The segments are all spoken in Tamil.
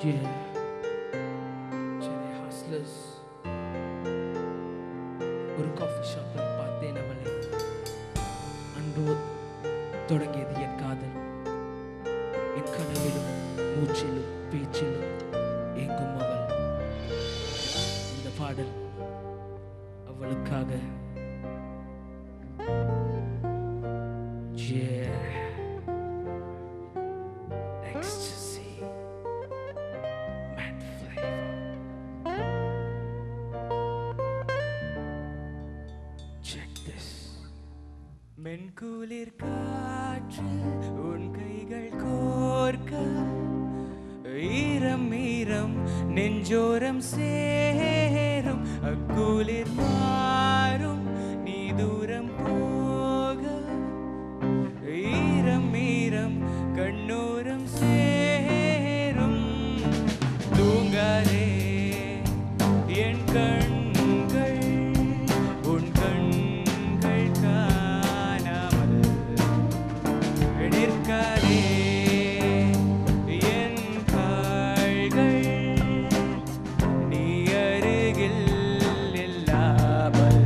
Yeah. Jenny Hustlers. ஒரு காஃபி ஷாப்பில் பார்த்தேன் அவளை. அன்று தொடங்கியது என் காதல். என் கனவிலும் மூச்சிலும் பேச்சிலும் எங்கும் அவள். இந்த பாடல் அவளுக்காக. Yeah. Ecstasy. Mad flavor. Check this. மென்குளிர் காற்று உன் கைகள் கோர்க்க ஈரம் ஈரம் நெஞ்சோரம் சேரும் அக்குளிர் மாறும் நீ தூரம் போக ஈரம் ஈரம் கண்ணோரம் சேரும் தூங்காதே என் கண்கள் உன் கண்கள் காணாமல் நிற்காதே என் கால்கள் நீ அருகில் இல்லாமல்.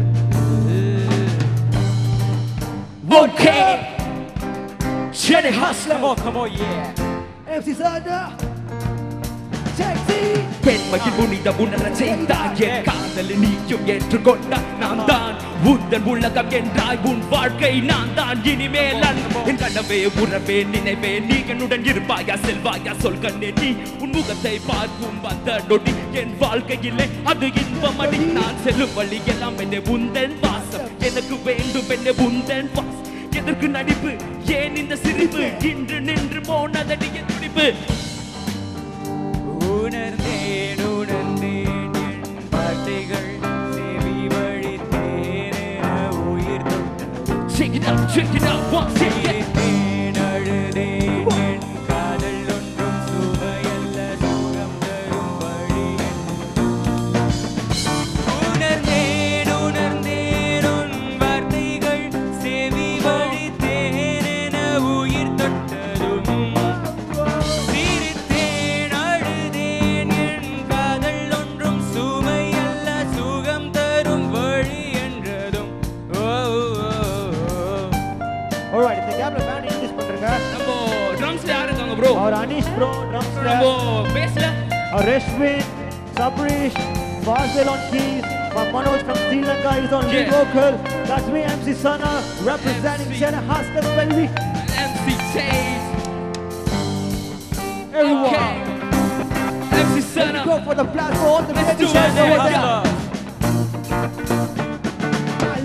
Okay. Jenny Hustler. Come on, yeah. MC Sada. Sexy. பெண்மையின் புனித உணர செய்தான் என் காதல் நீயும் ஏற்றுக்கொண்ட நான் தான் உந்தன் உலகம் என்றாய் உன் வாழ்க்கை நான் தான் இனிமேல் என் கனவே உறவே நினைவே நீ என்னுடன் இருப்பாயா செல்வாயா சொல் கண்ணே நீ உன் முகத்தை பார்க்கும் வந்த நொடி என் வாழ்க்கையிலே அது இன்பமடி நான் செல்லும் வழி எல்லாம் என்னை உந்தன் வாசம் எனக்கு வேண்டும் என்னை உந்தன் வாசம் எதற்கு நடிப்பு ஏன் இந்த சிரிப்பு இன்று நின்று போனதடி என் துடிப்பு உணர்ந்தேன் உணர்ந்தேன் என் வார்த்தைகள் செவி வழித்தேன் உயிர் தொட்டது Check it out once again தேன் அழுதேன் என் காதல் ஒன்றும் சுவையல்ல சுகம் தரும் வழி உணர்ந்தேன் உணர்ந்தேன் உன் வார்த்தைகள் செவி வழித்தேன் உயிர் தொட்டதும் சிரித்தேன் அழுதேன் என் காதல் ஒன்றும் சுமையல்ல சுகம் தரும் வழி என்றதும். Alright, இந்த கேப்ல பேண்ட் இன்ட்ரோ듀ce பண்றேங்க. நம்ம ட்ரம்ஸ்ல யார் இருக்காங்க ப்ரோ அவர் அனீஷ் ப்ரோ ட்ரம்ஸ்ல, நம்ம பேஸ்ல அவர் Rashwin, Sabreesh, Fazil on keys, Manoj from Sri Lanka is on lead Yeah. vocal. That's me, MC Sana, representing Jenny Hustlers, baby. MC Chase Everyone, Okay MC Sana go for the flash for all the Let's do musicians it, over yeah. there.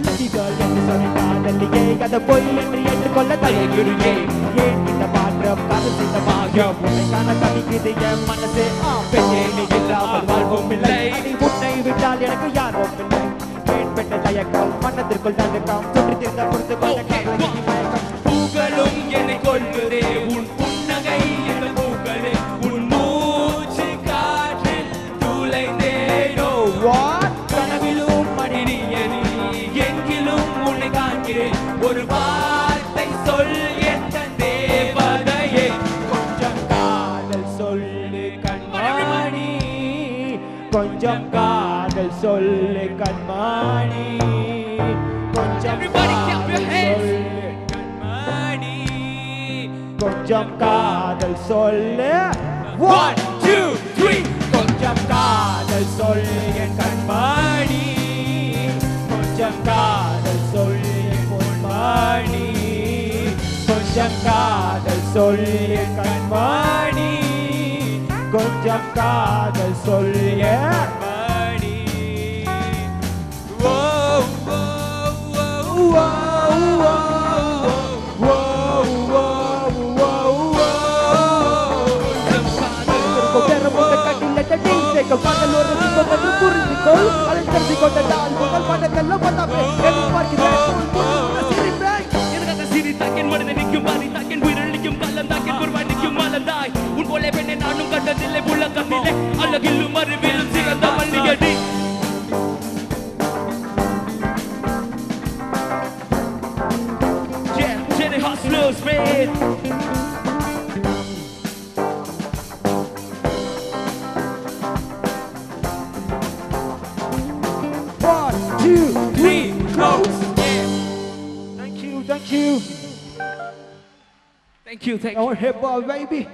Lucky girl என்று சொல்லி காதலியே கதை பொய் என்று ஏற்றுக்கொள்ள தயங்குறியே ஏன் இந்த மாற்றம் காதல் செய்த மாயம் உன்னைக்கான தனிக்குது என் மனசே பெண்ணே நீ இல்லாமல் வாழ்வும் இல்லை நீ உன்னை விட்டால் எனக்கு யாரும் இல்லை ஏன் பெண்ணை தயக்கம் மனத்திற்குள் தடுக்கம் சுற்றி திருந்த பொறுத்து கொள்ள காதலிக்கு மயக்கம் பூக்களும் என்னை கொள்வதே உன் புன்னகை என்ற பூக்களே உன் மூச்சு காற்றில் துளைந்தேனோ What? கனவிலும் மடினிய நீ எங்கிலும் உன்னை காண்கிறேன் ஒரு வார்த்தை சொல் என்ற தேவதையே கொஞ்சம் காதல் சொல்லு கண்மணி கொஞ்சம் காதல் சொல்லு கண்மணி கொஞ்சம் Everybody clap your காதல் hands. சொல்லு கண்மணி கொஞ்சம் காதல் சொல்லு One, two, three. கொஞ்சம் காதல் சொல்லு என் கண்மணி கொஞ்சம் காதல் சொல்லு என் பொன்மணி கொஞ்சம் காதல் சொல்லு என் கண்மணி கொஞ்சம் காதல் சொல்லு என் மணி. ஓ ஓ ஓ Whoa, whoa, whoa, whoa, whoa, whoa. பெறமுள்ள கட்டில தட்டி சேர்க்க பகல் ஒரு நிமிடம் என்று புரிந்துக்கொள் அதை தெரிந்துகொண்டதால் முதல் படத்தெல்லாம் வந்தாமே எதிர்பார்க்கிறேன் சிரிப்பேன் எனக்காக சிரித்தாய் என் மனதை நிற்கும் பாதித்தாய் என் உயிரில் நிற்கும் கலந்தாய் என் பொறுவாய் நிற்கும் மலர்ந்தாய் உன் போல பெண்ணை நானும் கண்டதில்லை உலகத்திலே அழகிலும் அறிவிலும் சிறந்த மல்லிகடி Jenny Hustlers, man 2, 3 goes yeah Thank you, thank you. Thank you, thank you. Our hip hop baby.